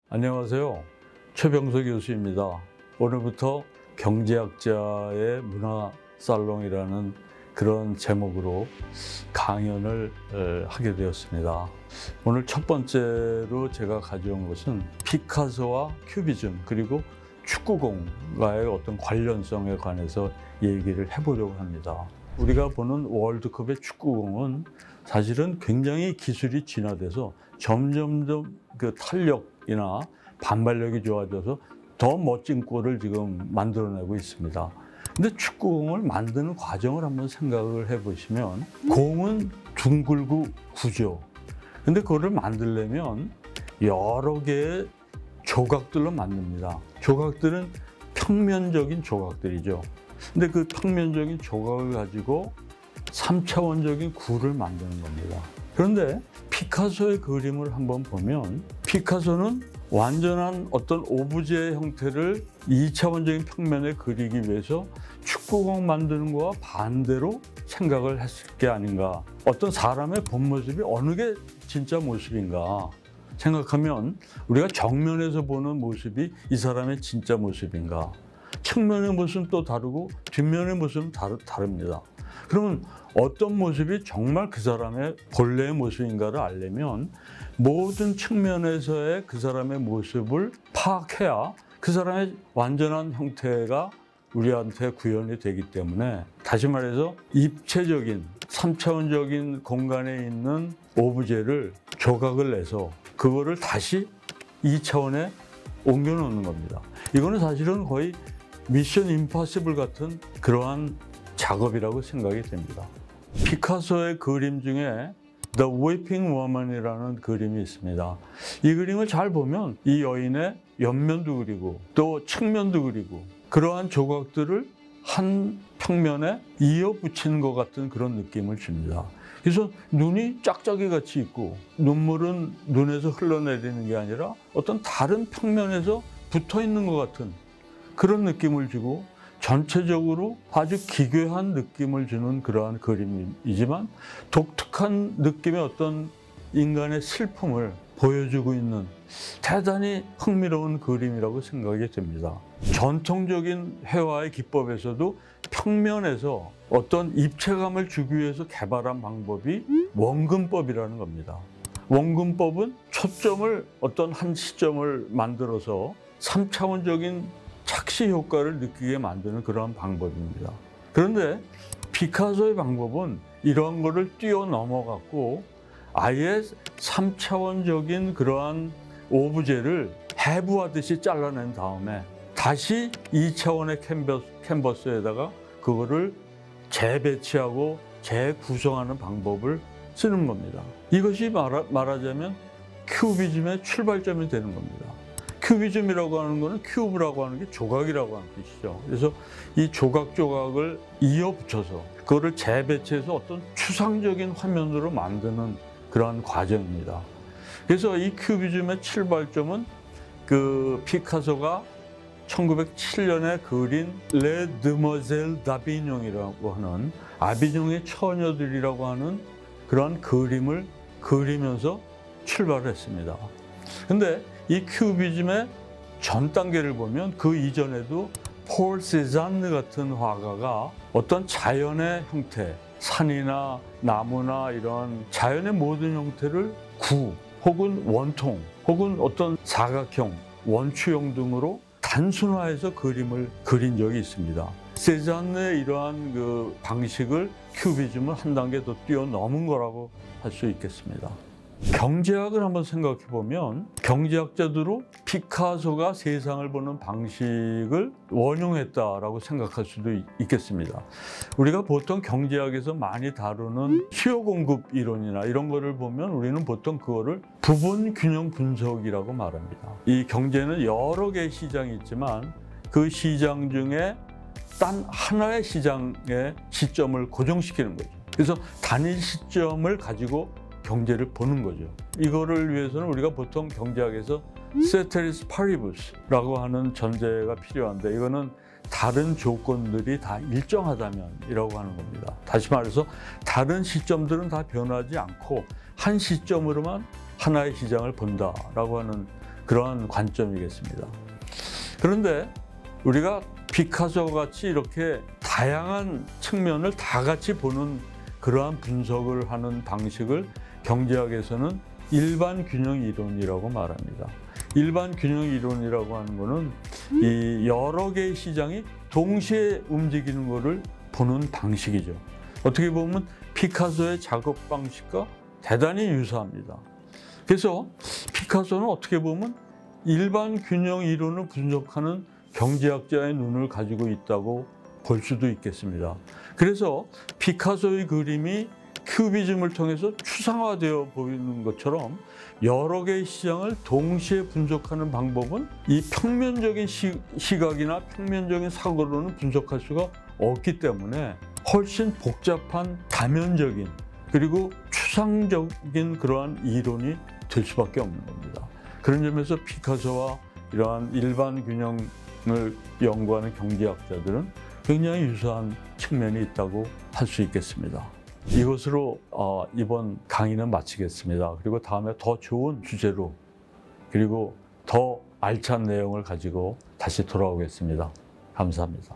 안녕하세요. 최병석 교수입니다. 오늘부터 경제학자의 문화살롱이라는 그런 제목으로 강연을 하게 되었습니다. 오늘 첫 번째로 제가 가져온 것은 피카소와 큐비즘 그리고 축구공과의 어떤 관련성에 관해서 얘기를 해보려고 합니다. 우리가 보는 월드컵의 축구공은 사실은 굉장히 기술이 진화돼서 점점점 그 탄력이나 반발력이 좋아져서 더 멋진 골을 지금 만들어내고 있습니다. 근데 축구공을 만드는 과정을 한번 생각을 해보시면 공은 둥글고 구죠. 근데 그거를 만들려면 여러 개의 조각들로 만듭니다. 조각들은 평면적인 조각들이죠. 근데 그 평면적인 조각을 가지고 3차원적인 구를 만드는 겁니다. 그런데 피카소의 그림을 한번 보면 피카소는 완전한 어떤 오브제 형태를 2차원적인 평면에 그리기 위해서 축구공 만드는 거와 반대로 생각을 했을 게 아닌가. 어떤 사람의 본 모습이 어느 게 진짜 모습인가 생각하면 우리가 정면에서 보는 모습이 이 사람의 진짜 모습인가, 측면의 모습은 또 다르고 뒷면의 모습은 다릅니다. 그러면 어떤 모습이 정말 그 사람의 본래의 모습인가를 알려면 모든 측면에서의 그 사람의 모습을 파악해야 그 사람의 완전한 형태가 우리한테 구현이 되기 때문에, 다시 말해서 입체적인 3차원적인 공간에 있는 오브제를 조각을 내서 그거를 다시 2차원에 옮겨 놓는 겁니다. 이거는 사실은 거의 미션 임파서블 같은 그러한 작업이라고 생각이 됩니다. 피카소의 그림 중에 The Weeping Woman이라는 그림이 있습니다. 이 그림을 잘 보면 이 여인의 옆면도 그리고 또 측면도 그리고 그러한 조각들을 한 평면에 이어 붙이는 것 같은 그런 느낌을 줍니다. 그래서 눈이 짝짝이 같이 있고 눈물은 눈에서 흘러내리는 게 아니라 어떤 다른 평면에서 붙어 있는 것 같은 그런 느낌을 주고 전체적으로 아주 기괴한 느낌을 주는 그러한 그림이지만 독특한 느낌의 어떤 인간의 슬픔을 보여주고 있는 대단히 흥미로운 그림이라고 생각이 됩니다. 전통적인 회화의 기법에서도 평면에서 어떤 입체감을 주기 위해서 개발한 방법이 원근법이라는 겁니다. 원근법은 초점을 어떤 한 시점을 만들어서 3차원적인 착시 효과를 느끼게 만드는 그러한 방법입니다. 그런데 피카소의 방법은 이러한 거를 뛰어넘어갖고 아예 3차원적인 그러한 오브제를 해부하듯이 잘라낸 다음에 다시 2차원의 캔버스에다가 그거를 재배치하고 재구성하는 방법을 쓰는 겁니다. 이것이 말하자면 큐비즘의 출발점이 되는 겁니다. 큐비즘이라고 하는 것은 큐브라고 하는 게 조각이라고 하는 뜻이죠. 그래서 이 조각을 이어 붙여서 그거를 재배치해서 어떤 추상적인 화면으로 만드는 그러한 과정입니다. 그래서 이 큐비즘의 출발점은 그 피카소가 1907년에 그린 레 드머젤 다비뇽이라고 하는 아비뇽의 처녀들이라고 하는 그러한 그림을 그리면서 출발을 했습니다. 근데 이 큐비즘의 전 단계를 보면 그 이전에도 폴 세잔느 같은 화가가 어떤 자연의 형태, 산이나 나무나 이런 자연의 모든 형태를 구 혹은 원통 혹은 어떤 사각형, 원추형 등으로 단순화해서 그림을 그린 적이 있습니다. 세잔느의 이러한 그 방식을 큐비즘은 한 단계 더 뛰어넘은 거라고 할 수 있겠습니다. 경제학을 한번 생각해 보면 경제학자들도 피카소가 세상을 보는 방식을 원용했다라고 생각할 수도 있겠습니다. 우리가 보통 경제학에서 많이 다루는 수요 공급 이론이나 이런 거를 보면 우리는 보통 그거를 부분 균형 분석이라고 말합니다. 이 경제는 여러 개의 시장이 있지만 그 시장 중에 단 하나의 시장의 시점을 고정시키는 거죠. 그래서 단일 시점을 가지고 경제를 보는 거죠. 이거를 위해서는 우리가 보통 경제학에서 세테리스 파리부스라고 하는 전제가 필요한데, 이거는 다른 조건들이 다 일정하다면이라고 하는 겁니다. 다시 말해서 다른 시점들은 다 변하지 않고 한 시점으로만 하나의 시장을 본다라고 하는 그러한 관점이겠습니다. 그런데 우리가 피카소 같이 이렇게 다양한 측면을 다 같이 보는 그러한 분석을 하는 방식을 경제학에서는 일반 균형 이론이라고 말합니다. 일반 균형 이론이라고 하는 것은 이 여러 개의 시장이 동시에 움직이는 것을 보는 방식이죠. 어떻게 보면 피카소의 작업 방식과 대단히 유사합니다. 그래서 피카소는 어떻게 보면 일반 균형 이론을 분석하는 경제학자의 눈을 가지고 있다고 볼 수도 있겠습니다. 그래서 피카소의 그림이 큐비즘을 통해서 추상화되어 보이는 것처럼 여러 개의 시장을 동시에 분석하는 방법은 이 평면적인 시각이나 평면적인 사고로는 분석할 수가 없기 때문에 훨씬 복잡한 다면적인 그리고 추상적인 그러한 이론이 될 수밖에 없는 겁니다. 그런 점에서 피카소와 이러한 일반 균형을 연구하는 경제학자들은 굉장히 유사한 측면이 있다고 할 수 있겠습니다. 이것으로 이번 강의는 마치겠습니다. 그리고 다음에 더 좋은 주제로 그리고 더 알찬 내용을 가지고 다시 돌아오겠습니다. 감사합니다.